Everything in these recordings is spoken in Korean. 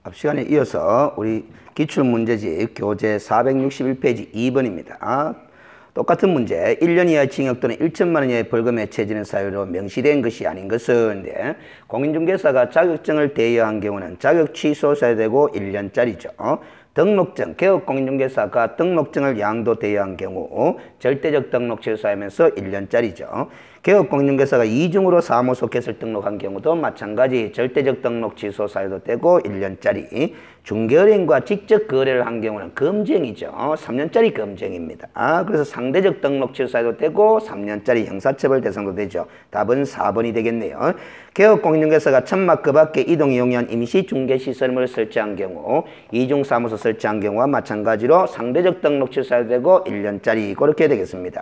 앞 시간에 이어서 우리 기출문제집 교재 461페이지 2번입니다. 똑같은 문제, 1년 이하의 징역 또는 1천만 원 이하의 벌금에 처해지는 사유로 명시된 것이 아닌 것은 공인중개사가 자격증을 대여한 경우는 자격 취소 사유되고 1년짜리죠. 등록증, 개업공인중개사가 등록증을 양도 대여한 경우 절대적 등록 취소하면서 1년짜리죠. 개업공인중개사가 이중으로 사무소 개설 등록한 경우도 마찬가지 절대적 등록 취소 사유도 되고 1년짜리. 중개은행과 직접 거래를 한 경우는 금지행위죠. 3년짜리 금지행위입니다. 그래서 상대적 등록 취소 사유도 되고 3년짜리 형사처벌 대상도 되죠. 답은 4번이 되겠네요. 개업공인중개사가 천막 그 밖에 이동 이용한 임시 중개시설물을 설치한 경우, 이중사무소 설치한 경우와 마찬가지로 상대적 등록 취소 사유도 되고 1년짜리 그렇게 되겠습니다.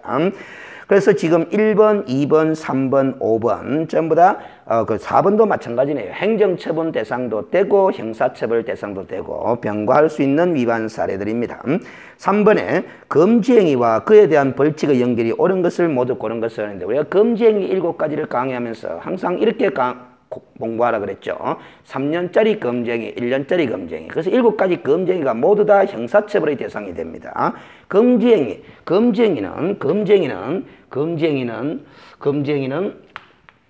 그래서 지금 1번, 2번, 3번, 5번 전부 다 그 4번도 마찬가지네요. 행정처분 대상도 되고 형사처벌 대상도 되고 병과할 수 있는 위반 사례들입니다. 3번에 금지행위와 그에 대한 벌칙의 연결이 옳은 것을 모두 고른 것을 하는데 우리가 금지행위 7가지를 강의하면서 항상 이렇게 공부하라 그랬죠. 3년짜리 금지행위, 1년짜리 금지행위. 그래서 7가지 금지행위가 모두 다 형사처벌의 대상이 됩니다. 금지행위는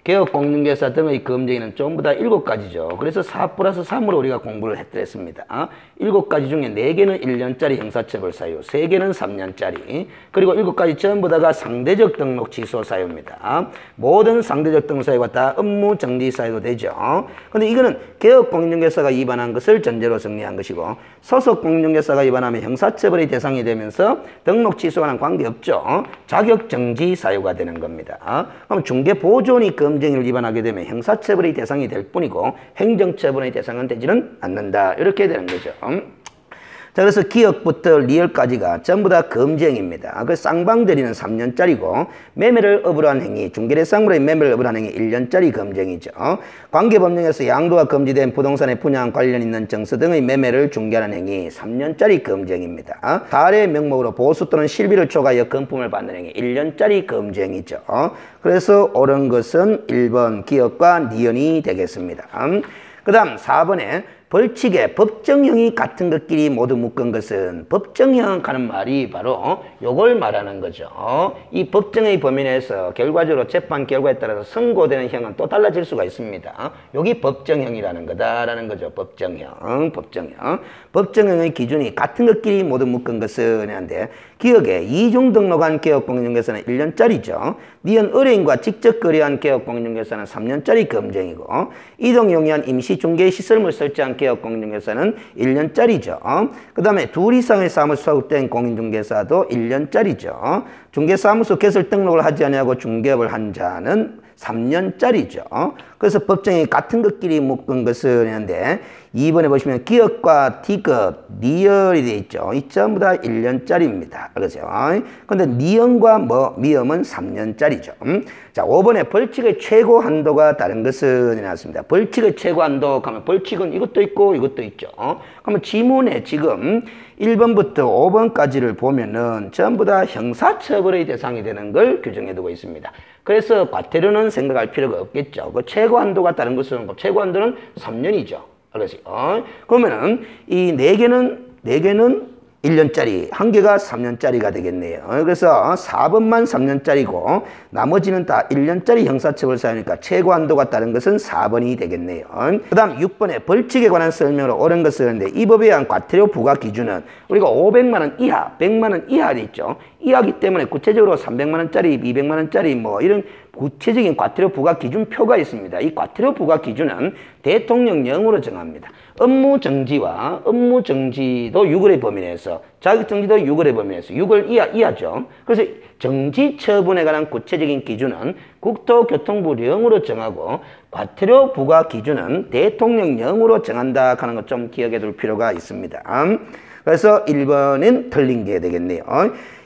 개업공인중개사 등의 금지행위는 전부 다 7가지죠. 그래서 4+3으로 우리가 공부를 했습니다. 7가지 중에 4개는 1년짜리 형사처벌 사유, 3개는 3년짜리, 그리고 7가지 전부 다가 상대적 등록 취소 사유입니다. 모든 상대적 등록 사유가 다 업무 정지 사유도 되죠. 근데 이거는 개업공인중개사가 위반한 것을 전제로 정리한 것이고, 소속 공인중개사가 위반하면 형사처벌의 대상이 되면서 등록 취소와는 관계없죠. 자격 정지 사유가 되는 겁니다. 그럼 중개보조원이 금지행위를 위반하게 되면 형사처벌의 대상이 될 뿐이고 행정처분의 대상은 되지는 않는다. 이렇게 되는 거죠. 자, 그래서 기억부터 리얼까지가 전부 다 금지행위입니다. 그 쌍방대리는 3년짜리고 매매를 업으로 한 행위, 중개대상물의 매매를 업으로 한 행위 1년짜리 금지행위죠. 관계법령에서 양도가 금지된 부동산의 분양 관련 있는 정서 등의 매매를 중개하는 행위 3년짜리 금지행위입니다. 사례의 명목으로 보수 또는 실비를 초과하여 금품을 받는 행위 1년짜리 금지행위죠. 그래서 옳은 것은 1번 기억과 니은이 되겠습니다. 그 다음 4번에 벌칙에 법정형이 같은 것끼리 모두 묶은 것은, 법정형 하는 말이 바로 요걸 말하는 거죠. 이 법정의 범위 내에서 결과적으로 재판 결과에 따라서 선고되는 형은 또 달라질 수가 있습니다. 여기 법정형이라는 거다라는 거죠. 법정형. 법정형의 기준이 같은 것끼리 모두 묶은 것은 하는데, 기억에 이중 등록한 개업공인중개사는 1년짜리죠. 니은 의뢰인과 직접 거래한 개업공인중개사는 3년짜리 금지행위고, 이동 용이한 임시중개 시설물 설치한 개업공인중개사는 1년짜리죠. 그 다음에 2 이상의 사무소 소속된 공인중개사도 1년짜리죠. 중개사무소 개설 등록을 하지 아니하고 중개업을 한 자는 3년짜리죠. 그래서 법정이 같은 것끼리 묶은 것을 했는데 2번에 보시면 기업과 디귿, 니얼이 되어 있죠. 이 전부 다 1년짜리입니다. 그렇죠? 근데 니언과 미엄은 3년짜리죠. 자, 5번에 벌칙의 최고 한도가 다른 것은 나왔습니다. 벌칙의 최고 한도 하면 벌칙은 이것도 있고 이것도 있죠. 그러면 지문에 지금 1번부터 5번까지를 보면은 전부 다 형사처벌의 대상이 되는 걸 규정해 두고 있습니다. 그래서 과태료는 생각할 필요가 없겠죠. 그 최고 한도가 다른 것은 최고 한도는 3년이죠. 알겠어요? 그러면은 이 4개는 1년짜리, 1개가 3년짜리가 되겠네요. 그래서 4번만 3년짜리고 나머지는 다 1년짜리 형사처벌 사유니까 최고 한도가 다른 것은 4번이 되겠네요. 그 다음 6번에 벌칙에 관한 설명으로 옳은 것을 하는데 이 법에 의한 과태료 부과 기준은 우리가 500만 원 이하, 100만 원 이하 돼 있죠. 이하기 때문에 구체적으로 300만 원짜리, 200만 원짜리 뭐 이런 구체적인 과태료 부과 기준표가 있습니다. 이 과태료 부과 기준은 대통령령으로 정합니다. 업무 정지와 업무 정지도 6월의 범위 내에서, 자격 정지도 6월의 범위 내에서 6월 이하죠. 그래서 정지 처분에 관한 구체적인 기준은 국토교통부령으로 정하고 과태료 부과 기준은 대통령령으로 정한다 하는 것 좀 기억해 둘 필요가 있습니다. 그래서 1번은 틀린 게 되겠네요.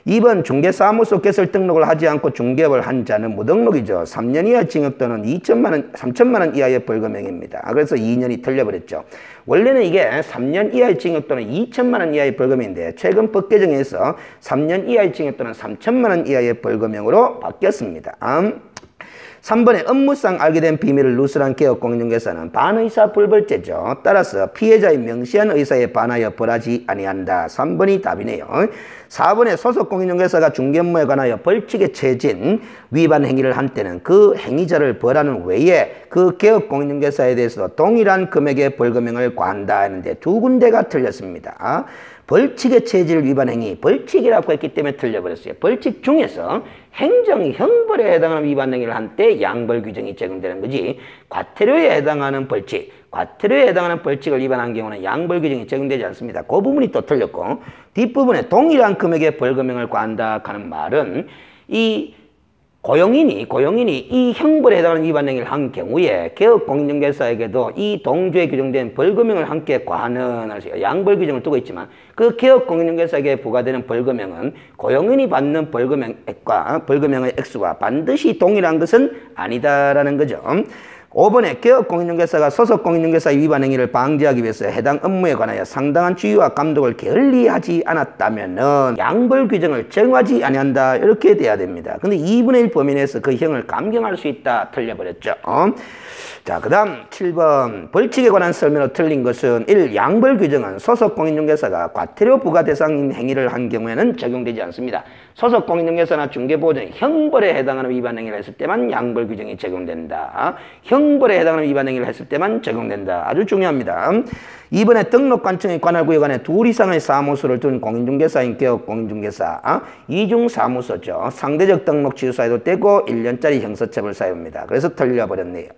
2번 중개사무소 개설 등록을 하지 않고 중개업을 한 자는 무등록이죠. 3년 이하 징역 또는 3천만 원 이하의 벌금형입니다. 그래서 2년이 틀려버렸죠. 원래는 이게 3년 이하의 징역 또는 2천만 원 이하의 벌금인데 최근 법 개정에서 3년 이하의 징역 또는 3천만 원 이하의 벌금형으로 바뀌었습니다. 3번에 업무상 알게 된 비밀을 누설한 개업 공인중개사는 반의사 불벌죄죠. 따라서 피해자의 명시한 의사에 반하여 벌하지 아니한다. 3번이 답이네요. 4번에 소속 공인중개사가 중개 업무에 관하여 벌칙에 처해진 위반 행위를 한 때는 그 행위자를 벌하는 외에 그 개업 공인중개사에 대해서도 동일한 금액의 벌금형을 과한다 했는데 두 군데가 틀렸습니다. 벌칙에 처해질 위반 행위, 벌칙이라고 했기 때문에 틀려버렸어요. 벌칙 중에서 행정형벌에 해당하는 위반 행위를 한 때 양벌 규정이 적용되는 거지, 과태료에 해당하는 벌칙, 과태료에 해당하는 벌칙을 위반한 경우는 양벌 규정이 적용되지 않습니다. 그 부분이 또 틀렸고, 뒷부분에 동일한 금액의 벌금형을 과한다 하는 말은 이 고용인이 이 형벌에 해당하는 위반 행위를 한 경우에 개업 공인중개사에게도 이 동조에 규정된 벌금형을 함께 과하는 양벌 규정을 두고 있지만, 그 개업 공인중개사에게 부과되는 벌금형은 고용인이 받는 벌금형액과 벌금형의 액수가 반드시 동일한 것은 아니다라는 거죠. 5번에 개업 공인중개사가 소속 공인중개사의 위반 행위를 방지하기 위해서 해당 업무에 관하여 상당한 주의와 감독을 게을리하지 않았다면은 양벌 규정을 정하지 아니한다, 이렇게 돼야 됩니다. 근데 2분의 1 범위 내에서 그 형을 감경할 수 있다, 틀려버렸죠. 자, 그 다음 7번 벌칙에 관한 설명으로 틀린 것은 1. 양벌 규정은 소속 공인중개사가 과태료 부과 대상인 행위를 한 경우에는 적용되지 않습니다. 소속 공인중개사나 중개보호자는 형벌에 해당하는 위반 행위를 했을 때만 양벌 규정이 적용된다. 형벌에 해당하는 위반 행위를 했을 때만 적용된다. 아주 중요합니다. 2번에 등록관청의 관할구역 안에 둘 이상의 사무소를 둔 공인중개사인 개업 공인중개사, 이중사무소죠. 상대적 등록 취소해도 되고 1년짜리 형사처벌 사유입니다. 그래서 틀려버렸네요.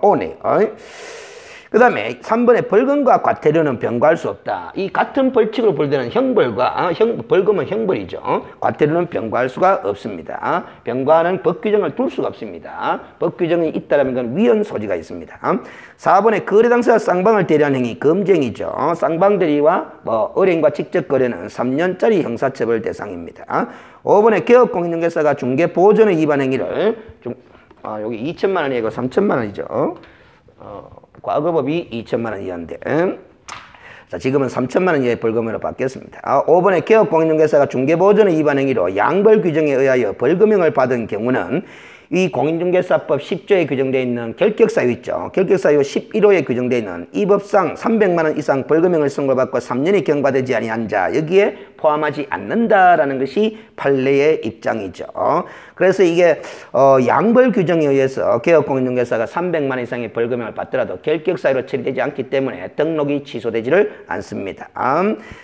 오네. 그 다음에 3번에 벌금과 과태료는 병과할 수 없다. 이 같은 벌칙으로 벌되는 형벌과 벌금은 형벌이죠. 과태료는 병과할 수가 없습니다. 병과하는 법규정을 둘 수가 없습니다. 법규정이 있다라는 건 위헌 소지가 있습니다. 4번에 거래 당사자 쌍방을 대리한 행위 금쟁이죠. 쌍방 대리와 의뢰인과 직접 거래는 3년짜리 형사처벌 대상입니다. 5번에 개업 공인중개사가 중개 보존의 위반 행위를 여기 2천만 원이고 3천만 원이죠. 과거법이 2천만 원 이하인데, 자, 지금은 3천만 원 이하의 벌금으로 바뀌었습니다. 5번에 개업 공인중개사가 중개보존의 위반 행위로 양벌 규정에 의하여 벌금형을 받은 경우는 이 공인중개사법 10조에 규정되어 있는 결격사유 있죠. 결격사유 11호에 규정되어 있는 이 법상 300만 원 이상 벌금형을 선고받고 3년이 경과되지 아니한 자, 여기에 포함하지 않는다라는 것이 판례의 입장이죠. 그래서 이게 양벌 규정에 의해서 개업 공인중개사가 300만 원 이상의 벌금형을 받더라도 결격사유로 처리되지 않기 때문에 등록이 취소되지를 않습니다.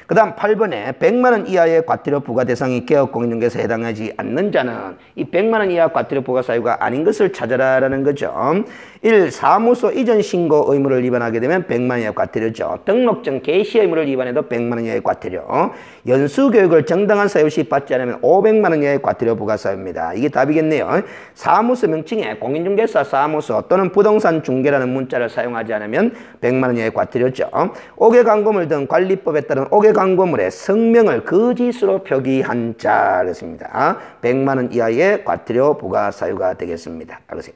그 다음 8번에 100만 원 이하의 과태료 부과 대상이 개업 공인중개사에 해당하지 않는 자는 이 100만 원 이하 과태료 부과 사유가 아닌 것을 찾아라라는 거죠. 1. 사무소 이전 신고 의무를 위반하게 되면 100만 원 이하의 과태료죠. 등록증 개시 의무를 위반해도 100만 원 이하의 과태료. 연수교육을 정당한 사유 시 받지 않으면 500만 원 이하의 과태료 부과 사유입니다. 이게 답이겠네요. 사무소 명칭에 공인중개사 사무소 또는 부동산 중개라는 문자를 사용하지 않으면 100만 원 이하의 과태료죠. 옥외 광고물 등 관리법에 따른 옥외 광고물의 성명을 거짓으로 표기한 자, 그렇습니다. 100만 원 이하의 과태료 부과 사유가 되겠습니다. 알겠어요?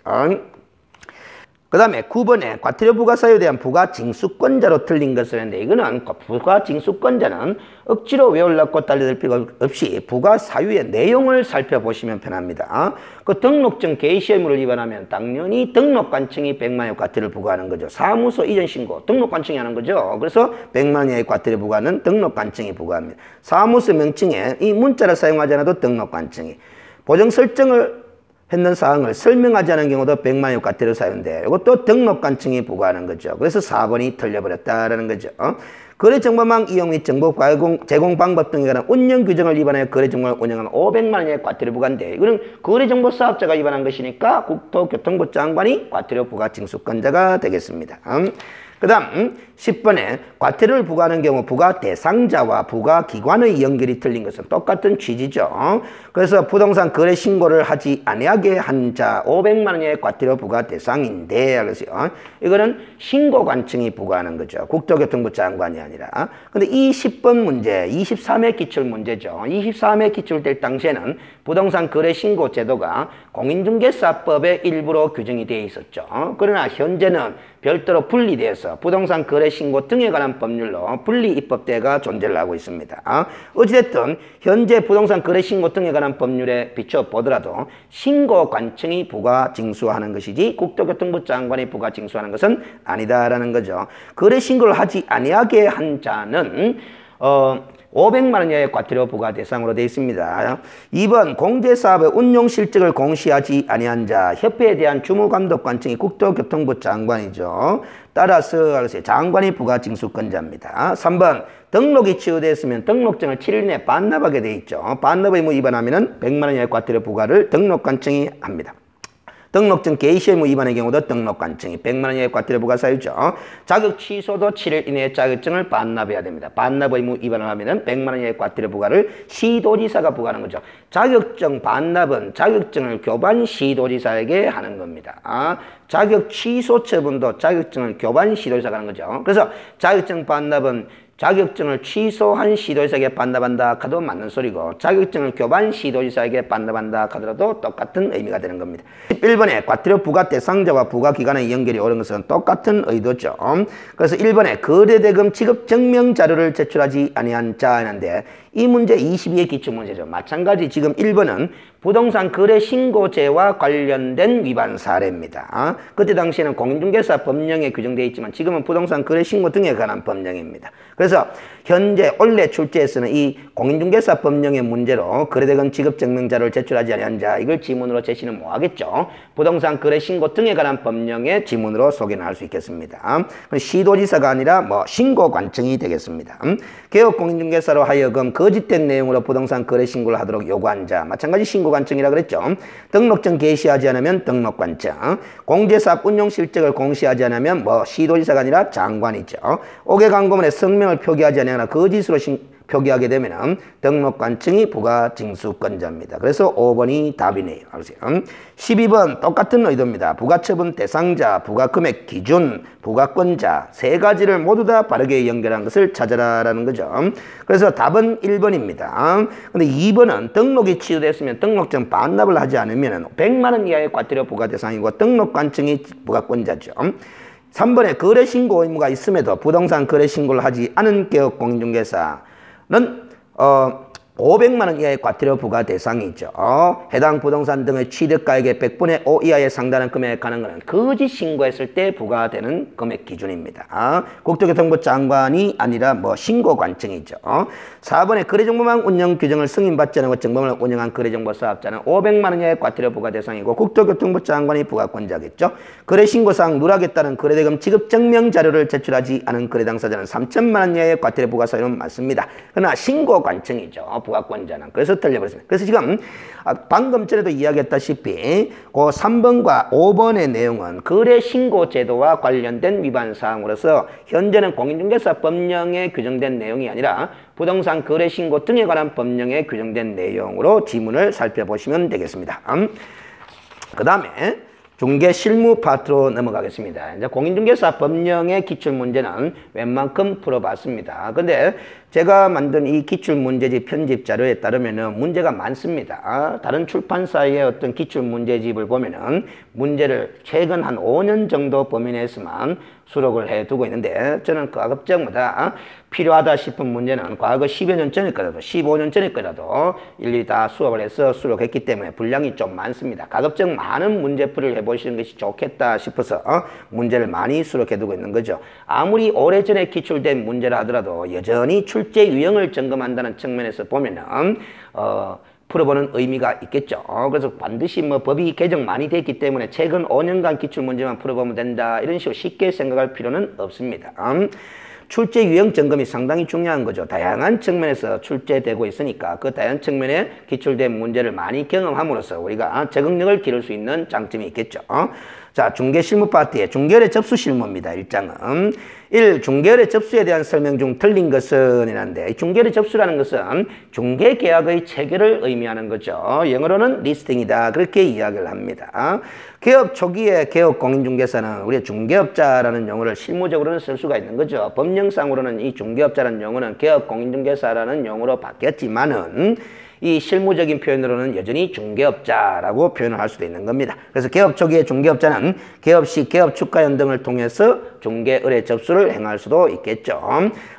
그 다음에 9번에 과태료 부과 사유에 대한 부과 징수권자로 틀린 것을 했는데, 이거는 부과 징수권자는 억지로 외우려고 달려들 필요가 없이 부과 사유의 내용을 살펴보시면 편합니다. 그 등록증 개시 의무를 위반하면 당연히 등록관청이 100만 원의 과태료를 부과하는 거죠. 사무소 이전 신고 등록관청이 하는 거죠. 그래서 100만 원의 과태료 부과는 등록관청이 부과합니다. 사무소 명칭에 이 문자를 사용하지 않아도 등록관청이, 보정 설정을 했는 사항을 설명하지 않은 경우도 100만 원의 과태료 사유인데, 이것도 등록관청이 부과하는 거죠. 그래서 4번이 틀려버렸다라는 거죠. 거래정보망 이용 및 정보 제공 방법 등에 관한 운영 규정을 위반하여 거래정보를 운영하면 500만 원의 과태료 부과인데, 이거는 거래정보 사업자가 위반한 것이니까 국토교통부 장관이 과태료 부과 징수권자가 되겠습니다. 그 다음 10번에 과태료를 부과하는 경우 부과 대상자와 부과 기관의 연결이 틀린 것은 똑같은 취지죠. 그래서 부동산 거래 신고를 하지 아니하게 한 자 500만 원의 과태료 부과 대상인데, 그래서 이거는 신고관청이 부과하는 거죠. 국토교통부 장관이 아니라. 근데 이 10번 문제 23회 기출 문제죠. 23회 기출될 당시에는 부동산 거래 신고 제도가 공인중개사법의 일부로 규정이 되어 있었죠. 그러나 현재는 별도로 분리되어서 부동산 거래 신고 등에 관한 법률로 분리입법대가 존재를 하고 있습니다. 어찌됐든 현재 부동산 거래 신고 등에 관한 법률에 비춰보더라도 신고관청이 부가 징수하는 것이지 국토교통부 장관이 부가 징수하는 것은 아니다라는 거죠. 거래 신고를 하지 아니하게 한 자는 500만 원 이하의 과태료 부과 대상으로 되어 있습니다. 2번 공제사업의 운용 실적을 공시하지 아니한 자, 협회에 대한 주무감독관청이 국토교통부 장관이죠. 따라서 장관이 부가 징수권자입니다. 3번 등록이 취소됐으면 등록증을 7일 내에 반납하게 되어 있죠. 반납 의무 위반하면 100만 원 이하의 과태료 부과를 등록관청이 합니다. 등록증 개시 의무 위반의 경우도 등록관청이 100만 원 이하의 과태료 부과 사유죠. 자격 취소도 7일 이내에 자격증을 반납해야 됩니다. 반납 의무 위반을 하면 100만 원 이하의 과태료 부과를 시도지사가 부과하는 거죠. 자격증 반납은 자격증을 교반 시도지사에게 하는 겁니다. 자격 취소 처분도 자격증을 교반 시도지사가 하는 거죠. 그래서 자격증 반납은 자격증을 취소한 시도지사에게 반납한다 하도 맞는 소리고 자격증을 교반 시도지사에게 반납한다 하더라도 똑같은 의미가 되는 겁니다. 11번에 과태료 부과 대상자와 부과 기간의 연결이 옳은 것은 똑같은 의도죠. 그래서 1번에 거래대금 지급 증명 자료를 제출하지 아니한 자였는데 이 문제 22의 기출문제죠. 마찬가지 지금 1번은 부동산 거래 신고제와 관련된 위반 사례입니다. 그때 당시에는 공인중개사 법령에 규정되어 있지만 지금은 부동산 거래 신고 등에 관한 법령입니다. 그래서 현재 원래 출제에서는 이 공인중개사 법령의 문제로 거래대금 지급 증명자료를 제출하지 아니한 자 이걸 지문으로 제시는 뭐하겠죠. 부동산 거래 신고 등에 관한 법령의 지문으로 소개는 할 수 있겠습니다. 시도지사가 아니라 신고관청이 되겠습니다. 개업공인중개사로 하여금 거짓된 내용으로 부동산 거래 신고를 하도록 요구한 자 마찬가지 신고관청이라 그랬죠. 등록증 게시하지 않으면 등록관청, 공제사업 운용 실적을 공시하지 않으면 시도지사가 아니라 장관이죠. 5개 광고문에 성명을 표기하지 않으거나 거짓으로 표기하게 되면 등록관청이 부가 징수권자입니다. 그래서 5번이 답이네요. 12번 똑같은 의도입니다. 부가처분 대상자, 부가금액 기준, 부가권자 세 가지를 모두 다 바르게 연결한 것을 찾아라라는 거죠. 그래서 답은 1번입니다. 근데 2번은 등록이 취소됐으면 등록증 반납을 하지 않으면 100만 원 이하의 과태료 부과 대상이고 등록관청이 부가권자죠. 3번에 거래신고 의무가 있음에도 부동산 거래신고를 하지 않은 개업공인중개사는 500만 원 이하의 과태료 부과 대상이죠. 해당 부동산 등의 취득가액의 100분의 5 이하에 상당한 금액에 관한 것은 거짓 신고했을 때 부과되는 금액 기준입니다. 국토교통부 장관이 아니라 신고관청이죠. 4번에 거래정보망 운영 규정을 승인받지 않은 정보망을 운영한 거래정보 사업자는 500만 원 이하의 과태료 부과 대상이고 국토교통부 장관이 부과권자겠죠. 거래신고사항 누락에 따른 거래대금 지급 증명 자료를 제출하지 않은 거래 당사자는 3천만 원 이하의 과태료 부과 사유는 맞습니다. 그러나 신고관청이죠. 부가권자는. 그래서 틀려버렸습니다. 그래서 지금 방금 전에도 이야기했다시피 그 3번과 5번의 내용은 거래신고제도와 관련된 위반 사항으로서 현재는 공인중개사 법령에 규정된 내용이 아니라 부동산 거래신고 등에 관한 법령에 규정된 내용으로 지문을 살펴보시면 되겠습니다. 그 다음에 중개 실무 파트로 넘어가겠습니다. 이제 공인중개사 법령의 기출문제는 웬만큼 풀어봤습니다. 근데 제가 만든 이 기출문제집 편집 자료에 따르면 문제가 많습니다. 다른 출판사의 어떤 기출문제집을 보면은 문제를 최근 한 5년 정도 범위 내에서만 수록을 해두고 있는데 저는 가급적마다 필요하다 싶은 문제는 과거 10여 년 전에 거라도 15년 전에 거라도 일일이 다 수업을 해서 수록했기 때문에 분량이 좀 많습니다. 가급적 많은 문제풀이를 해보시는 것이 좋겠다 싶어서 문제를 많이 수록해두고 있는 거죠. 아무리 오래전에 기출된 문제라 하더라도 여전히 출제 유형을 점검한다는 측면에서 보면은 풀어보는 의미가 있겠죠. 그래서 반드시 법이 개정 많이 됐기 때문에 최근 5년간 기출문제만 풀어보면 된다 이런 식으로 쉽게 생각할 필요는 없습니다. 출제 유형 점검이 상당히 중요한 거죠. 다양한 측면에서 출제되고 있으니까 그 다양한 측면에 기출된 문제를 많이 경험함으로써 우리가 적응력을 기를 수 있는 장점이 있겠죠. 자, 중개실무 파트의 중개거래 접수 실무입니다. 1장은 1. 중개거래 접수에 대한 설명 중 틀린 것은 이란데 중개거래 접수라는 것은 중개계약의 체결을 의미하는 거죠. 영어로는 리스팅이다. 그렇게 이야기를 합니다. 개업 초기에 개업공인중개사는 우리 중개업자라는 용어를 실무적으로는 쓸 수가 있는 거죠. 법령상으로는 이 중개업자라는 용어는 개업공인중개사라는 용어로 바뀌었지만은 이 실무적인 표현으로는 여전히 중개업자라고 표현을 할 수도 있는 겁니다. 그래서 개업 초기의 중개업자는 개업 시 개업 축하연 등을 통해서 중개 의뢰 접수를 행할 수도 있겠죠.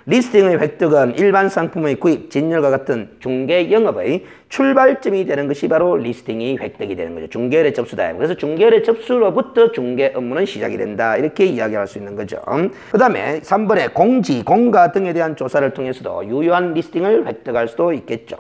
리스팅의 획득은 일반 상품의 구입, 진열과 같은 중개 영업의 출발점이 되는 것이 바로 리스팅이 획득이 되는 거죠. 중개 의뢰 접수다. 그래서 중개 의뢰 접수로부터 중개 업무는 시작이 된다. 이렇게 이야기할 수 있는 거죠. 그 다음에 3번에 공지, 공가 등에 대한 조사를 통해서도 유효한 리스팅을 획득할 수도 있겠죠.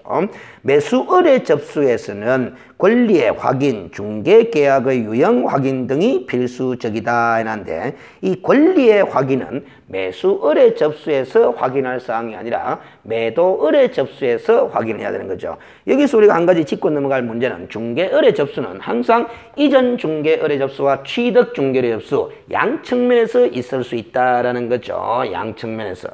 매수 의뢰 접수에서는 권리의 확인, 중개 계약의 유형 확인 등이 필수적이다 했는데 이 권리의 확인은 매수 의뢰 접수에서 확인할 사항이 아니라 매도 의뢰 접수에서 확인해야 되는 거죠. 여기서 우리가 한 가지 짚고 넘어갈 문제는 중개 의뢰 접수는 항상 이전 중개 의뢰 접수와 취득 중개 의뢰 접수 양 측면에서 있을 수 있다라는 거죠. 양 측면에서.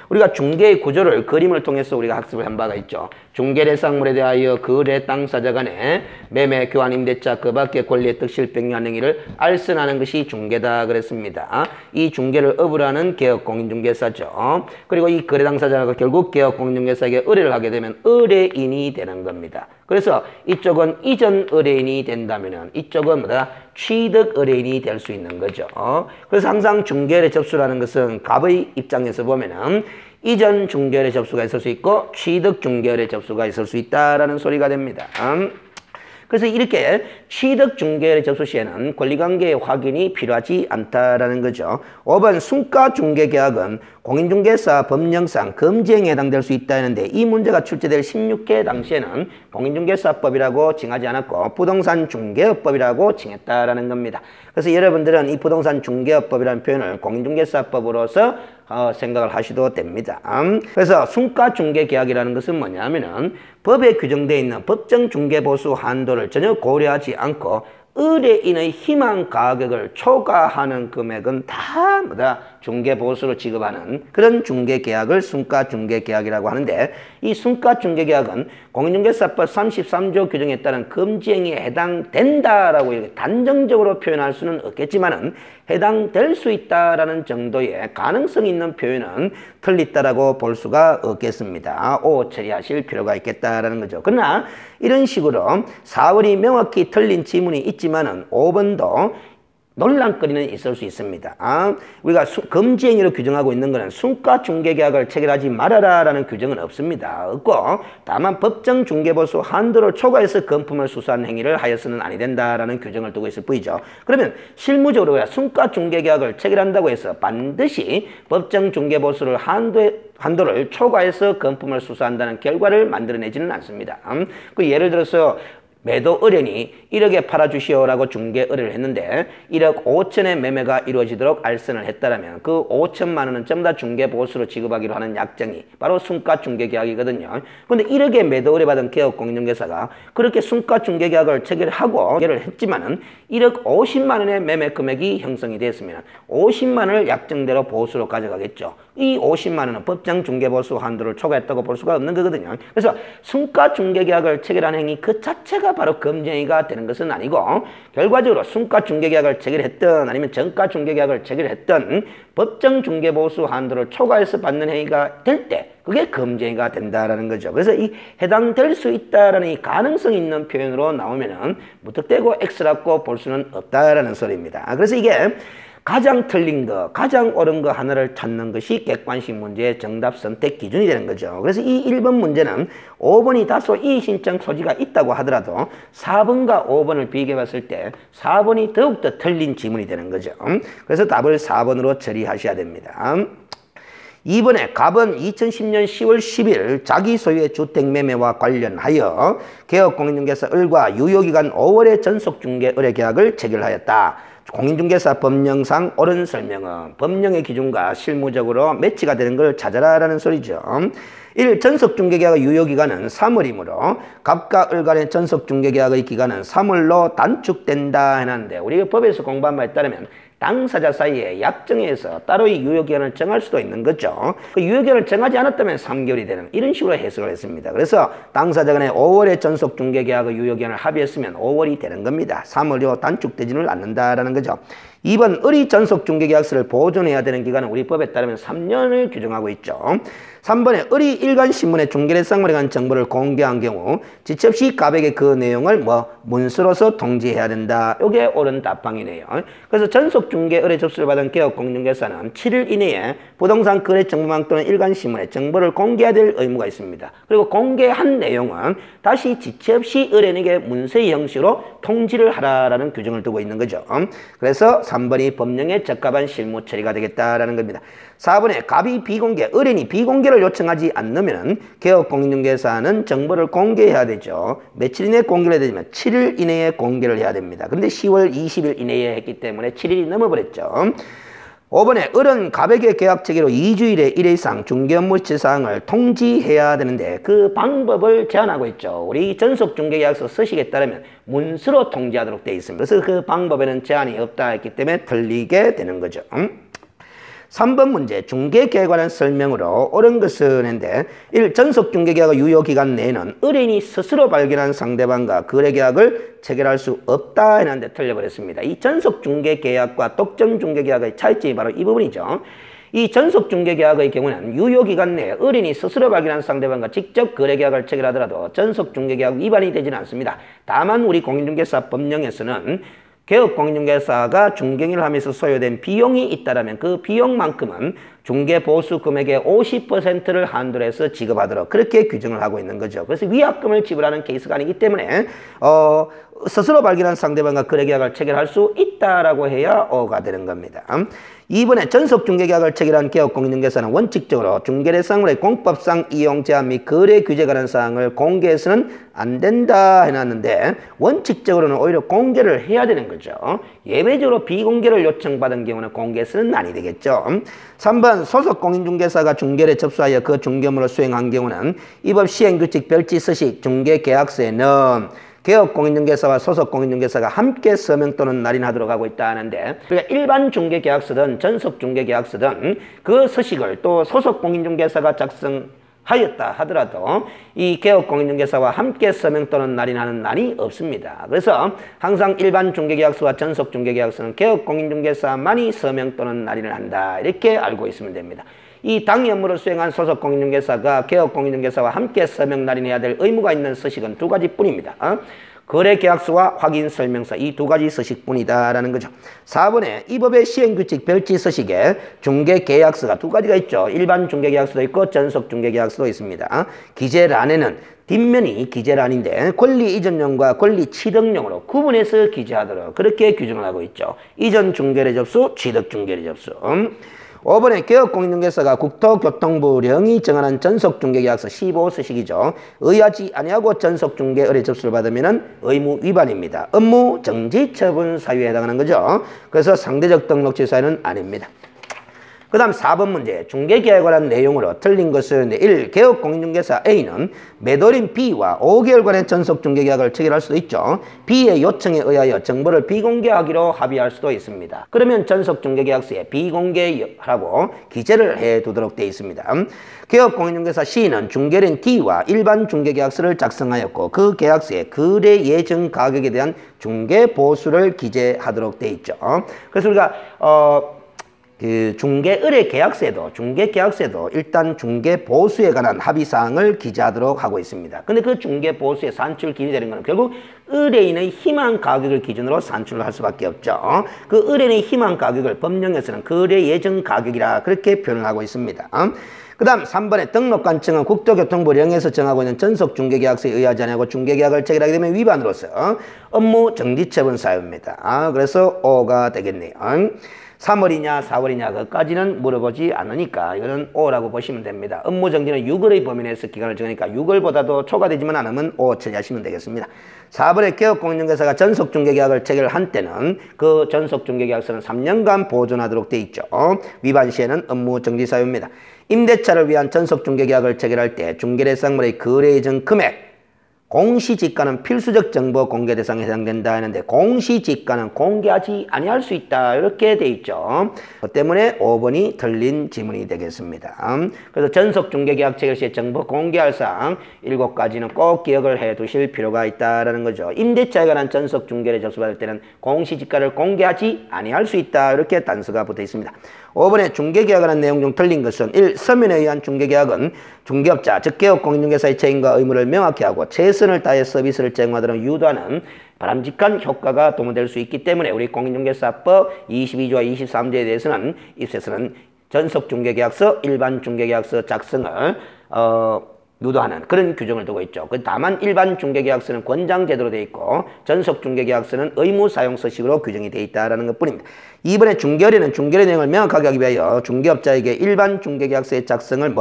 우리가 중개의 구조를 그림을 통해서 우리가 학습을 한 바가 있죠. 중개 대상물에 대하여 거래 당사자 간에 매매, 교환, 임대차 그 밖의 권리 획득, 실병유한 행위를 알선하는 것이 중개다 그랬습니다. 이 중개를 업을 하는 개업공인중개사죠. 그리고 이 거래 당사자가 결국 개업공인중개사에게 의뢰를 하게 되면 의뢰인이 되는 겁니다. 그래서 이쪽은 이전 의뢰인이 된다면은 이쪽은 뭐다? 취득 의뢰인이 될 수 있는 거죠. 그래서 항상 중개의 접수라는 것은 갑의 입장에서 보면은 이전 중개의 접수가 있을 수 있고 취득 중개의 접수가 있을 수 있다라는 소리가 됩니다. 그래서 이렇게 취득 중개의 접수 시에는 권리관계의 확인이 필요하지 않다라는 거죠. 5번 순가 중개계약은 공인중개사 법령상 금지행위에 해당될 수 있다 했는데 이 문제가 출제될 16회 당시에는 공인중개사법이라고 칭하지 않았고 부동산 중개업법이라고 칭했다라는 겁니다. 그래서 여러분들은 이 부동산 중개업법이라는 표현을 공인중개사법으로서 생각을 하셔도 됩니다. 그래서 순가 중개계약이라는 것은 뭐냐면은 법에 규정되어 있는 법정 중개보수 한도를 전혀 고려하지 않고 의뢰인의 희망 가격을 초과하는 금액은 다 뭐다? 중개보수로 지급하는 그런 중개계약을 순가중개계약이라고 하는데 이 순가중개계약은 공인중개사법 33조 규정에 따른 금지행위에 해당된다라고 이렇게 단정적으로 표현할 수는 없겠지만은 해당될 수 있다라는 정도의 가능성이 있는 표현은 틀리다라고 볼 수가 없겠습니다. 오 처리하실 필요가 있겠다라는 거죠. 그러나 이런 식으로 4번이 명확히 틀린 지문이 있지만은 5번도 논란거리는 있을 수 있습니다. 우리가 금지행위로 규정하고 있는 것은 순가중개계약을 체결하지 말아라 라는 규정은 없습니다. 없고 다만 법정 중개보수 한도를 초과해서 금품을 수수한 행위를 하여서는 아니 된다라는 규정을 두고 있을 뿐이죠. 그러면 실무적으로 순가중개계약을 체결한다고 해서 반드시 법정 중개보수를 한도를 초과해서 금품을 수수한다는 결과를 만들어내지는 않습니다. 그 예를 들어서 매도 의뢰인이 1억에 팔아주시오라고 중개 의뢰를 했는데 1억 5천의 매매가 이루어지도록 알선을 했다라면 그 5천만 원은 전부 다 중개보수로 지급하기로 하는 약정이 바로 순가중개계약이거든요. 그런데 1억의 매도 의뢰받은 개업공인중개사가 그렇게 순가중개계약을 체결하고 계약을 했지만은 1억 50만 원의 매매 금액이 형성이 됐으면 50만 원을 약정대로 보수로 가져가겠죠. 이 50만 원은 법정 중개보수 한도를 초과했다고 볼 수가 없는 거거든요. 그래서 순가중개계약을 체결한 행위 그 자체가 바로 금지행위가 되는 것은 아니고 결과적으로 순가중개계약을 체결했던 아니면 정가중개계약을 체결했던 법정 중개보수 한도를 초과해서 받는 행위가 될 때 그게 금지행위가 된다라는 거죠. 그래서 이 해당될 수 있다라는 이 가능성 있는 표현으로 나오면은 무턱대고 X라고 볼 수는 없다라는 소리입니다. 그래서 이게 가장 틀린 거, 가장 옳은 거 하나를 찾는 것이 객관식 문제의 정답 선택 기준이 되는 거죠. 그래서 이 1번 문제는 5번이 다소 이의신청 소지가 있다고 하더라도 4번과 5번을 비교해 봤을 때 4번이 더욱더 틀린 지문이 되는 거죠. 그래서 답을 4번으로 처리하셔야 됩니다. 2번에 갑은 2010년 10월 10일 자기 소유의 주택 매매와 관련하여 개업공인중개사 을과 유효기간 5월의 전속중개 의뢰 계약을 체결하였다. 공인중개사 법령상 옳은 설명은 법령의 기준과 실무적으로 매치가 되는 걸 찾아라라는 소리죠. 1. 전속중개계약의 유효기간은 3월이므로 갑과 을 간의 전속중개계약의 기간은 3월로 단축된다 해놨는데 우리가 법에서 공부한 바에 따르면 당사자 사이에 약정에서 따로의 유효기간을 정할 수도 있는 거죠. 그 유효기간을 정하지 않았다면 3개월이 되는 이런 식으로 해석을 했습니다. 그래서 당사자 간에 5월의 전속중개계약의 유효기간을 합의했으면 5월이 되는 겁니다. 3월로 단축되지는 않는다라는 거죠. 2번 의리 전속 중개계약서를 보존해야 되는 기간은 우리 법에 따르면 3년을 규정하고 있죠. 3번에 의리 일간신문에 중개대상물에 관한 정보를 공개한 경우 지체 없이 갑에게 그 내용을 문서로서 통지해야 된다. 이게 옳은 답방이네요. 그래서 전속중개 의뢰 접수를 받은 개업공인중개사는 7일 이내에 부동산 거래 정보망 또는 일간신문에 정보를 공개해야 될 의무가 있습니다. 그리고 공개한 내용은 다시 지체 없이 의뢰인에게 문서의 형식으로 통지를 하라라는 규정을 두고 있는 거죠. 그래서 3번이 법령에 적합한 실무 처리가 되겠다라는 겁니다. 4번에 갑이 비공개, 의뢰인이 비공개를 요청하지 않으면 개업공인중개사는 정보를 공개해야 되죠. 며칠 이내에 공개를 해야 되지만 7일 이내에 공개를 해야 됩니다. 그런데 10월 20일 이내에 했기 때문에 7일이 넘어버렸죠. 5번에 을은 갑에게 계약 체계로 2주일에 1회 이상 중개 업무 실사항을 통지해야 되는데 그 방법을 제한하고 있죠. 우리 전속중개계약서 서식에 따르면 문서로 통지하도록 되어 있습니다. 그래서 그 방법에는 제한이 없다 했기 때문에 틀리게 되는 거죠. 3번 문제 중개계약에 관한 설명으로 옳은 것은 했는데 1. 전속중개계약 유효기간 내에는 의뢰인이 스스로 발견한 상대방과 거래계약을 체결할 수 없다 했는데 틀려버렸습니다. 이 전속중개계약과 독점중개계약의 차이점이 바로 이 부분이죠. 이 전속중개계약의 경우는 유효기간 내에 의뢰인이 스스로 발견한 상대방과 직접 거래계약을 체결하더라도 전속중개계약 위반이 되지는 않습니다. 다만 우리 공인중개사 법령에서는 개업공인중개사가 중개인을 하면서 소요된 비용이 있다면 그 비용만큼은 중개보수 금액의 50%를 한도로 해서 지급하도록 그렇게 규정을 하고 있는 거죠. 그래서 위약금을 지불하는 케이스가 아니기 때문에 스스로 발견한 상대방과 거래계약을 체결할 수 있다라고 해야 어가 되는 겁니다. 2번에 전속중개계약을 체결한 개업공인중개사는 원칙적으로 중개대상물의 공법상 이용 제한 및 거래 규제에 관한 사항을 공개해서는 안 된다 해놨는데 원칙적으로는 오히려 공개를 해야 되는 거죠. 예외적으로 비공개를 요청받은 경우는 공개해서는 아니 되겠죠. 3번 소속공인중개사가 중개를 접수하여 그 중개업무를 수행한 경우는 이 법 시행규칙 별지서식 중개계약서에는 개업공인중개사와 소속공인중개사가 함께 서명 또는 날인하도록 하고 있다 하는데 그러니까 일반 중개계약서든 전속중개계약서든 그 서식을 또 소속공인중개사가 작성하였다 하더라도 이 개업공인중개사와 함께 서명 또는 날인하는 날이 없습니다. 그래서 항상 일반 중개계약서와 전속중개계약서는 개업공인중개사만이 서명 또는 날인을 한다 이렇게 알고 있으면 됩니다. 이 당위 업무를 수행한 소속공인중개사가 개업공인중개사와 함께 서명 날인해야 될 의무가 있는 서식은 두 가지뿐입니다. 거래계약서와 확인설명서 이 두 가지 서식뿐이다라는 거죠. 4번에 이 법의 시행규칙 별지서식에 중개계약서가 두 가지가 있죠. 일반 중개계약서도 있고 전속중개계약서도 있습니다. 기재란에는 뒷면이 기재란인데 권리 이전용과 권리 취득용으로 구분해서 기재하도록 그렇게 규정을 하고 있죠. 이전 중개례 접수, 취득 중개례 접수. 5번에 개업공인중개사가 국토교통부령이 정하는 전속중개계약서 15서식이죠. 의하지 아니하고 전속중개 의뢰 접수를 받으면 의무 위반입니다. 업무 정지 처분 사유에 해당하는 거죠. 그래서 상대적 등록치 사유는 아닙니다. 그 다음 4번 문제 중개계약에 관한 내용으로 틀린 것은 1. 개업공인중개사 A는 매도인 B와 5개월간의 전속중개계약을 체결할 수도 있죠. B의 요청에 의하여 정보를 비공개하기로 합의할 수도 있습니다. 그러면 전속중개계약서에 비공개하라고 기재를 해두도록 되어 있습니다. 개업공인중개사 C는 중개인 D와 일반 중개계약서를 작성하였고 그 계약서에 거래 예정 가격에 대한 중개보수를 기재하도록 되어 있죠. 그래서 우리가 그 중개계약서에도 일단 중개보수에 관한 합의사항을 기재하도록 하고 있습니다. 근데 그 중개보수의 산출 기준이 되는 것은 결국 의뢰인의 희망 가격을 기준으로 산출을 할 수밖에 없죠. 그 의뢰인의 희망 가격을 법령에서는 거래 예정 가격이라 그렇게 표현을 하고 있습니다. 그 다음 3번에 등록관청은 국토교통부령에서 정하고 있는 전속중개계약서에 의하지 않고 중개계약을 체결하게 되면 위반으로서 업무 정지처분 사유입니다. 그래서 O가 되겠네요. 3월이냐 4월이냐 그까지는 물어보지 않으니까 이거는 O라고 보시면 됩니다. 업무정지는 6월의 범위 내에서 기간을 정하니까 6월보다도 초과되지만 않으면 O 처리하시면 되겠습니다. 4번에 개업공인중개사가 전속중개계약을 체결한 때는 그 전속중개계약서는 3년간 보존하도록 되어 있죠. 위반 시에는 업무정지 사유입니다. 임대차를 위한 전속중개계약을 체결할 때 중개대상물의 거래 예정 금액 공시지가는 필수적 정보 공개 대상에 해당된다 하는데 공시지가는 공개하지 아니할 수 있다 이렇게 돼 있죠. 그 때문에 5번이 틀린 지문이 되겠습니다. 그래서 전속중개계약 체결 시에 정보 공개할 사항 7가지는 꼭 기억을 해 두실 필요가 있다라는 거죠. 임대차에 관한 전속중개를 접수받을 때는 공시지가를 공개하지 아니할 수 있다 이렇게 단서가 붙어 있습니다. 5번에 중개계약에 관한 내용 중 틀린 것은 1. 서면에 의한 중개계약은 중개업자, 즉 개업공인중개사의 책임과 의무를 명확히 하고 최선을 다해 서비스를 제공하도록 유도하는 바람직한 효과가 도모될 수 있기 때문에 우리 공인중개사법 22조와 23조에 대해서는 입세서는 전속중개계약서, 일반중개계약서 작성을 유도하는 그런 규정을 두고 있죠. 다만 일반 중개계약서는 권장제도로 되어 있고 전속 중개계약서는 의무 사용 서식으로 규정이 되어 있다는 것뿐입니다. 이번에 중개의뢰는 중개의 내용을 명확하게 하기 위하여 중개업자에게 일반 중개계약서의 작성을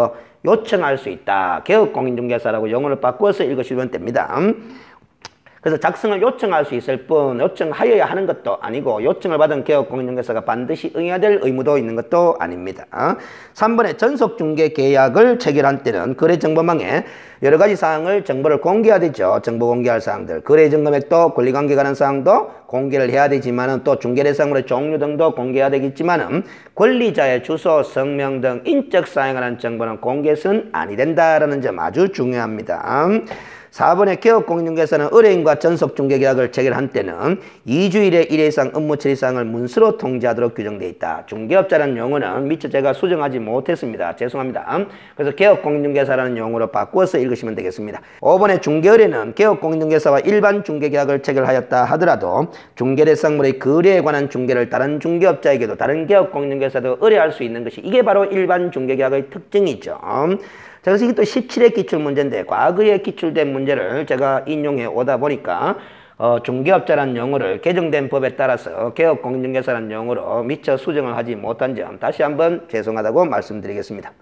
요청할 수 있다. 개업공인중개사라고 용어를 바꿔서 읽으시면 됩니다. 그래서 작성을 요청할 수 있을 뿐 요청하여야 하는 것도 아니고 요청을 받은 개업공인중개사가 반드시 응해야 될 의무도 있는 것도 아닙니다. 3번에 전속중개계약을 체결한 때는 거래정보망에 여러 가지 사항을 정보를 공개해야 되죠. 정보 공개할 사항들. 거래정금액도 권리관계 관한 사항도 공개를 해야 되지만은 또 중개대상물의 종류 등도 공개해야 되겠지만은 권리자의 주소, 성명 등 인적 사항에 관한 정보는 공개해서는 아니 된다라는 점 아주 중요합니다. 4번에 개업공인중개사는 의뢰인과 전속중개계약을 체결한 때는 2주일에 1회 이상 업무 처리사항을 문서로 통지하도록 규정되어 있다. 중개업자라는 용어는 미처 제가 수정하지 못했습니다. 죄송합니다. 그래서 개업공인중개사라는 용어로 바꾸어서 읽으시면 되겠습니다. 5번에 중개의뢰는 개업공인중개사와 일반 중개계약을 체결하였다 하더라도 중개대상물의 거래에 관한 중개를 다른 중개업자에게도 다른 개업공인중개사도 의뢰할 수 있는 것이 이게 바로 일반 중개계약의 특징이죠. 자, 그래서 이게 또 17회 기출 문제인데 과거에 기출된 문제를 제가 인용해 오다 보니까 중개업자라는 용어를 개정된 법에 따라서 개업공인중개사라는 용어로 미처 수정을 하지 못한 점 다시 한번 죄송하다고 말씀드리겠습니다.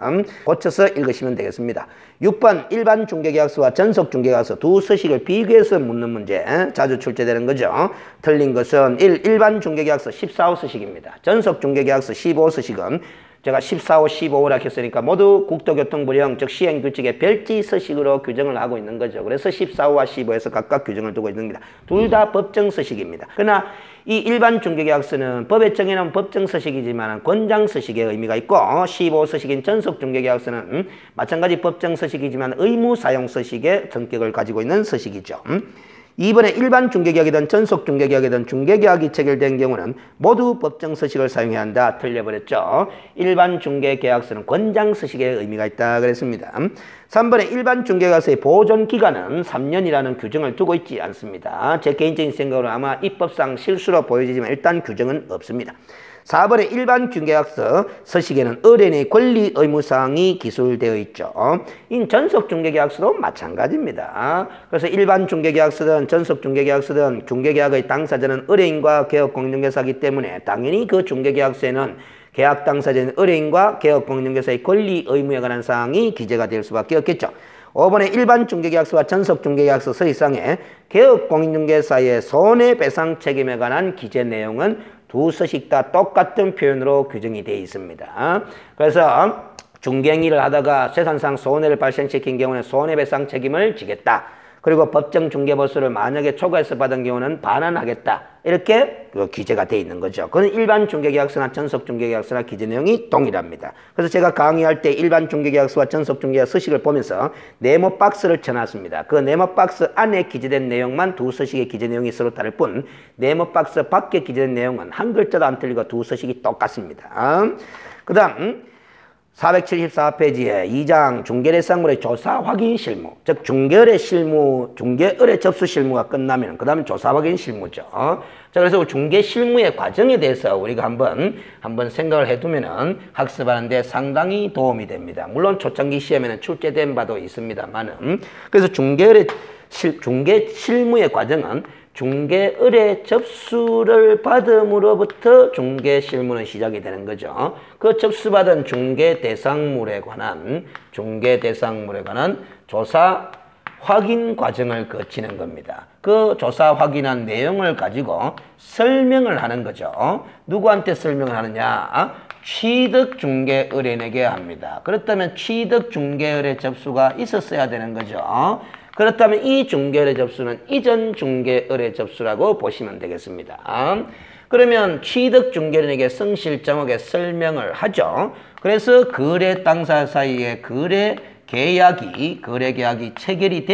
고쳐서 읽으시면 되겠습니다. 6번 일반 중개계약서와 전속 중개계약서 두 서식을 비교해서 묻는 문제 자주 출제되는 거죠. 틀린 것은 1. 일반 중개계약서 14호 서식입니다. 전속 중개계약서 15호 서식은 제가 14호, 15호라 했으니까 모두 국토교통부령 즉 시행규칙의 별지 서식으로 규정을 하고 있는 거죠. 그래서 14호와 15호에서 각각 규정을 두고 있습니다. 둘 다 법정 서식입니다. 그러나 이 일반 중개계약서는 법에 정해놓은 법정 서식이지만 권장 서식의 의미가 있고 15호 서식인 전속 중개계약서는 마찬가지 법정 서식이지만 의무 사용 서식의 성격을 가지고 있는 서식이죠. 이번에 일반 중개계약이든 전속 중개계약이든 중개계약이 체결된 경우는 모두 법정 서식을 사용해야 한다. 틀려버렸죠. 일반 중개계약서는 권장 서식의 의미가 있다 그랬습니다. 3번에 일반 중개계약서의 보존 기간은 3년이라는 규정을 두고 있지 않습니다. 제 개인적인 생각으로 아마 입법상 실수로 보여지지만 일단 규정은 없습니다. 4번의 일반 중개계약서 서식에는 의뢰인의 권리 의무사항이 기술되어 있죠. 이 전속 중개계약서도 마찬가지입니다. 그래서 일반 중개계약서든 전속 중개계약서든 중개계약의 당사자는 의뢰인과 개업공인중개사이기 때문에 당연히 그 중개계약서에는 계약 당사자인 의뢰인과 개업공인중개사의 권리 의무에 관한 사항이 기재가 될 수밖에 없겠죠. 5번의 일반 중개계약서와 전속 중개계약서 서식상에 개업공인중개사의 손해배상 책임에 관한 기재 내용은 두 서식 다 똑같은 표현으로 규정이 되어 있습니다. 그래서 중개행위를 하다가 세산상 손해를 발생시킨 경우는 손해배상 책임을 지겠다. 그리고 법정 중개보수를 만약에 초과해서 받은 경우는 반환하겠다. 이렇게 기재가 되어 있는 거죠. 그건 일반 중개계약서나 전속 중개계약서나 기재 내용이 동일합니다. 그래서 제가 강의할 때 일반 중개계약서와 전속 중개계약 서식을 보면서 네모 박스를 쳐놨습니다. 그 네모 박스 안에 기재된 내용만 두 서식의 기재 내용이 서로 다를 뿐 네모 박스 밖에 기재된 내용은 한 글자도 안 틀리고 두 서식이 똑같습니다. 그 다음 474페이지에 2장 중개대상물의 조사 확인 실무, 즉 중개의뢰 실무, 중개의뢰 접수 실무가 끝나면 그 다음에 조사 확인 실무죠. 자, 그래서 중개 실무의 과정에 대해서 우리가 한번 생각을 해두면은 학습하는데 상당히 도움이 됩니다. 물론 초창기 시험에는 출제된 바도 있습니다만은 그래서 중개 실무의 과정은 중개의뢰 접수를 받음으로부터 중개 실무는 시작이 되는 거죠. 그 접수받은 중개 대상물에 관한 조사 확인 과정을 거치는 겁니다. 그 조사 확인한 내용을 가지고 설명을 하는 거죠. 누구한테 설명을 하느냐? 취득 중개의뢰인에게 합니다. 그렇다면 취득 중개의뢰 접수가 있었어야 되는 거죠. 그렇다면 이 중개의뢰 접수는 이전 중개의뢰 접수라고 보시면 되겠습니다. 그러면 취득 중개인에게 성실정확하게 설명을 하죠. 그래서 거래 당사 사이에 거래 계약이 체결이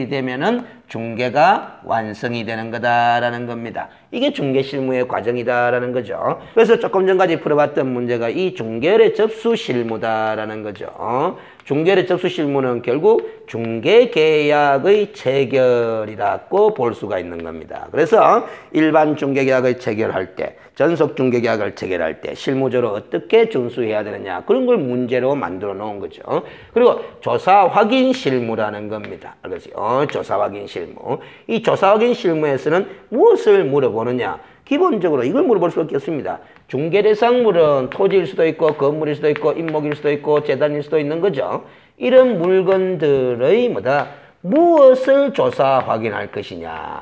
되면은 중개가 완성이 되는 거다라는 겁니다. 이게 중개 실무의 과정이다라는 거죠. 그래서 조금 전까지 풀어봤던 문제가 이 중개의뢰 접수 실무다라는 거죠. 중개의뢰 접수 실무는 결국 중개 계약의 체결이라고 볼 수가 있는 겁니다. 그래서 일반 중개 계약을 체결할 때, 전속 중개 계약을 체결할 때 실무적으로 어떻게 준수해야 되느냐, 그런 걸 문제로 만들어 놓은 거죠. 그리고 조사 확인 실무라는 겁니다. 알겠어요? 조사 확인 실무. 이 조사 확인 실무에서는 무엇을 물어보느냐? 기본적으로 이걸 물어볼 수밖에 없습니다. 중개 대상물은 토지일 수도 있고 건물일 수도 있고 임목일 수도 있고 재단일 수도 있는 거죠. 이런 물건들의 무엇을 조사 확인할 것이냐.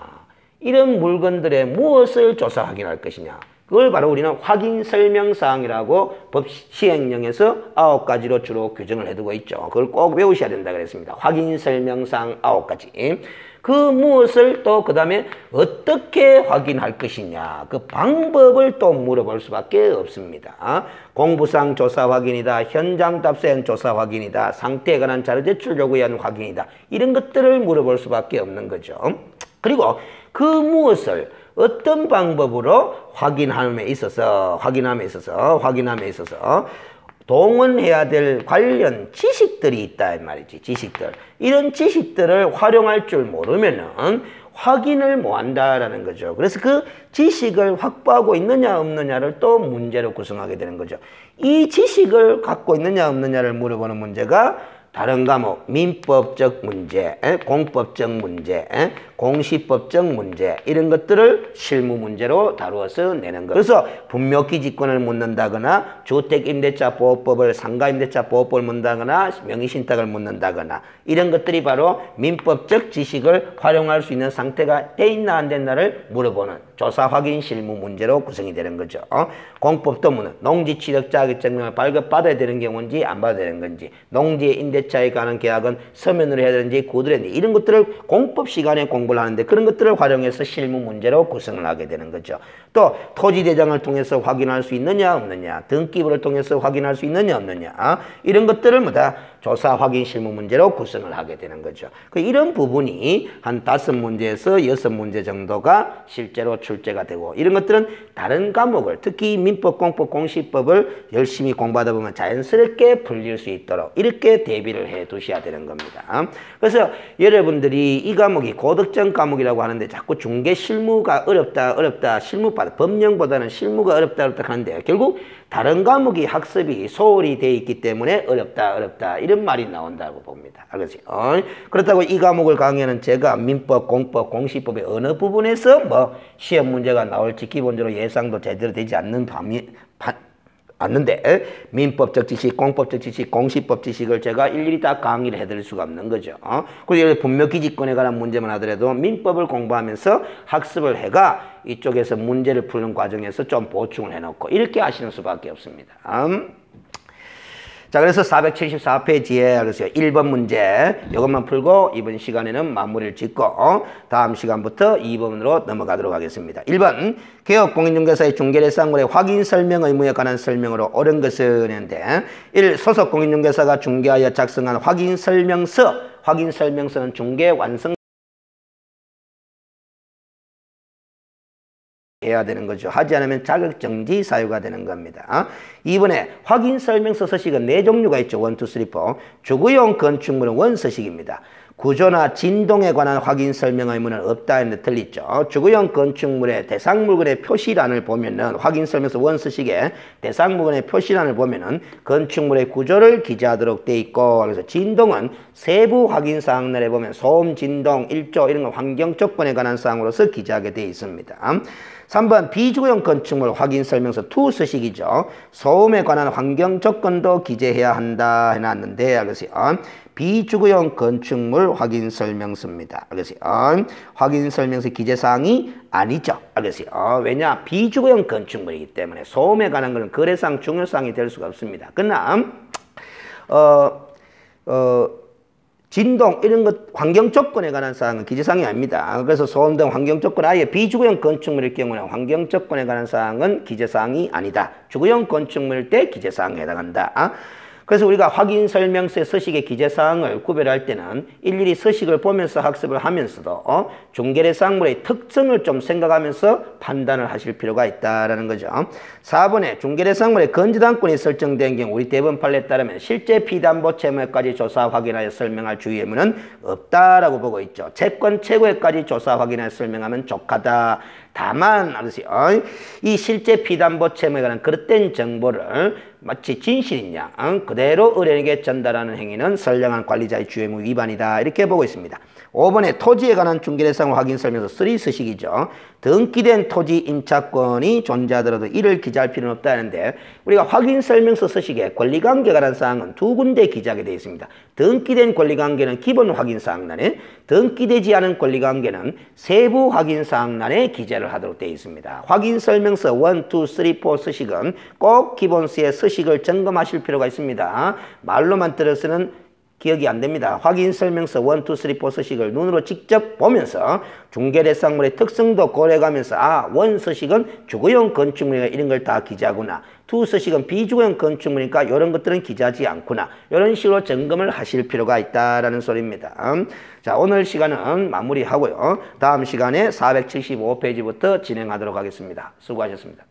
이런 물건들의 무엇을 조사 확인할 것이냐. 그걸 바로 우리는 확인 설명사항이라고 법 시행령에서 9가지로 주로 규정을 해두고 있죠. 그걸 꼭 외우셔야 된다 그랬습니다. 확인 설명사항 9가지. 그 무엇을 또 그 다음에 어떻게 확인할 것이냐, 그 방법을 또 물어볼 수밖에 없습니다. 공부상 조사 확인이다, 현장 답사형 조사 확인이다, 상태에 관한 자료 제출 요구에 의한 확인이다, 이런 것들을 물어볼 수밖에 없는 거죠. 그리고 그 무엇을 어떤 방법으로 확인함에 있어서 동원해야 될 관련 지식들이 있다 이 말이지. 지식들. 이런 지식들을 활용할 줄 모르면은 확인을 못 한다라는 거죠. 그래서 그 지식을 확보하고 있느냐 없느냐를 또 문제로 구성하게 되는 거죠. 이 지식을 갖고 있느냐 없느냐를 물어보는 문제가 다른 과목, 민법적 문제, 공법적 문제, 공시법적 문제, 이런 것들을 실무 문제로 다루어서 내는 거예요. 그래서 분묘기지권을 묻는다거나 주택임대차보호법을 상가임대차보호법을 묻는다거나 명의신탁을 묻는다거나 이런 것들이 바로 민법적 지식을 활용할 수 있는 상태가 돼 있나 안 됐나를 물어보는 조사 확인 실무 문제로 구성이 되는 거죠. 공법도 묻는 농지 취득 자격증명을 발급받아야 되는 경우인지 안 받아야 되는 건지, 농지의 임대차에 관한 계약은 서면으로 해야 되는지 구두로 해야 되는지, 이런 것들을 공법 시간에 공부를 하는데 그런 것들을 활용해서 실무 문제로 구성을 하게 되는 거죠. 또 토지대장을 통해서 확인할 수 있느냐 없느냐, 등기부를 통해서 확인할 수 있느냐 없느냐, 이런 것들을 조사 확인 실무 문제로 구성을 하게 되는 거죠. 이런 부분이 한 5문제에서 6문제 정도가 실제로 출제가 되고, 이런 것들은 다른 과목을, 특히 민법, 공법, 공시법을 열심히 공부하다 보면 자연스럽게 풀릴 수 있도록 이렇게 대비를 해 두셔야 되는 겁니다. 그래서 여러분들이 이 과목이 고득점 과목이라고 하는데 자꾸 중개 실무가 어렵다 실무보다 법령보다는 실무가 어렵다 하는데, 결국 다른 과목이 학습이 소홀히 돼 있기 때문에 어렵다 이런 말이 나온다고 봅니다. 알겠어요? 그렇다고 이 과목을 강의하는 제가 민법, 공법, 공시법의 어느 부분에서 시험 문제가 나올지 기본적으로 예상도 제대로 되지 않는데 민법적 지식, 공법적 지식, 공시법 지식을 제가 일일이 다 강의를 해드릴 수가 없는 거죠. 그리고 분묘기지권에 관한 문제만 하더라도 민법을 공부하면서 학습을 해가 이쪽에서 문제를 푸는 과정에서 좀 보충을 해놓고 이렇게 하시는 수밖에 없습니다. 자, 그래서 474페이지에 그래서 1번 문제 이것만 풀고 이번 시간에는 마무리를 짓고 다음 시간부터 2번으로 넘어가도록 하겠습니다. 1번 개업공인중개사의 중개대상물의 확인 설명 의무에 관한 설명으로 옳은 것은 했는데 1. 소속 공인중개사가 중개하여 작성한 확인 설명서는 중개 완성 해야 되는 거죠. 하지 않으면 자격정지 사유가 되는 겁니다. 2번에 확인설명서 서식은 4종류가 있죠. 1, 2, 3, 4. 주거용 건축물은 원서식입니다. 구조나 진동에 관한 확인설명 의무는 없다 했는데 틀리죠. 주거용 건축물의 대상물건의 표시란을 보면은 확인설명서 원서식의 대상물건의 표시란을 보면은 건축물의 구조를 기재하도록 돼 있고, 그래서 진동은 세부 확인사항란에 보면 소음, 진동, 일조 이런 거 환경 조건에 관한 사항으로서 기재하게 돼 있습니다. 3번 비주거용 건축물 확인설명서 2 서식이죠. 소음에 관한 환경 조건도 기재해야 한다 해놨는데, 알겠어요? 비주거용 건축물 확인설명서입니다. 알겠어요? 확인설명서 기재사항이 아니죠. 알겠어요? 왜냐? 비주거용 건축물이기 때문에 소음에 관한 것은 거래상 중요사항이 될 수가 없습니다. 그러나 진동 이런 것 환경 조건에 관한 사항은 기재사항이 아닙니다. 그래서 소음 등 환경 조건 아예 비주거용 건축물일 경우는 환경 조건에 관한 사항은 기재사항이 아니다. 주거용 건축물일 때 기재사항에 해당한다. 그래서 우리가 확인 설명서의 서식의 기재사항을 구별할 때는 일일이 서식을 보면서 학습을 하면서도 중개대상물의 특성을 좀 생각하면서 판단을 하실 필요가 있다라는 거죠. 4번에 중개대상물의 건재당권이 설정된 경우 우리 대법원 판례에 따르면 실제 피담보 채무에까지 조사 확인하여 설명할 주의 의무는 없다라고 보고 있죠. 채권 최고에까지 조사 확인하여 설명하면 족하다. 다만 이 실제 피담보 채무에 관한 그릇된 정보를 마치 진실인 양 그대로 의뢰인에게 전달하는 행위는 선량한 관리자의 주의 의무 위반이다. 이렇게 보고 있습니다. 5번에 토지에 관한 중개대상을 확인 설명서 3 서식이죠. 등기된 토지 임차권이 존재하더라도 이를 기재할 필요는 없다 하는데 우리가 확인 설명서 서식에 권리관계에 관한 사항은 두 군데 기재하게 되어 있습니다. 등기된 권리관계는 기본 확인사항란에, 등기되지 않은 권리관계는 세부 확인사항란에 기재를 하도록 되어 있습니다. 확인 설명서 1, 2, 3, 4 서식은 꼭 기본서의 서식을 점검하실 필요가 있습니다. 말로만 들어서는 기억이 안 됩니다. 확인 설명서 1, 2, 3, 4 서식을 눈으로 직접 보면서 중개대상물의 특성도 고려해가면서 1 서식은 주거용 건축물이니까 이런 걸 다 기재하구나. 2 서식은 비주거용 건축물이니까 이런 것들은 기재하지 않구나. 이런 식으로 점검을 하실 필요가 있다라는 소리입니다. 자, 오늘 시간은 마무리하고요. 다음 시간에 475페이지부터 진행하도록 하겠습니다. 수고하셨습니다.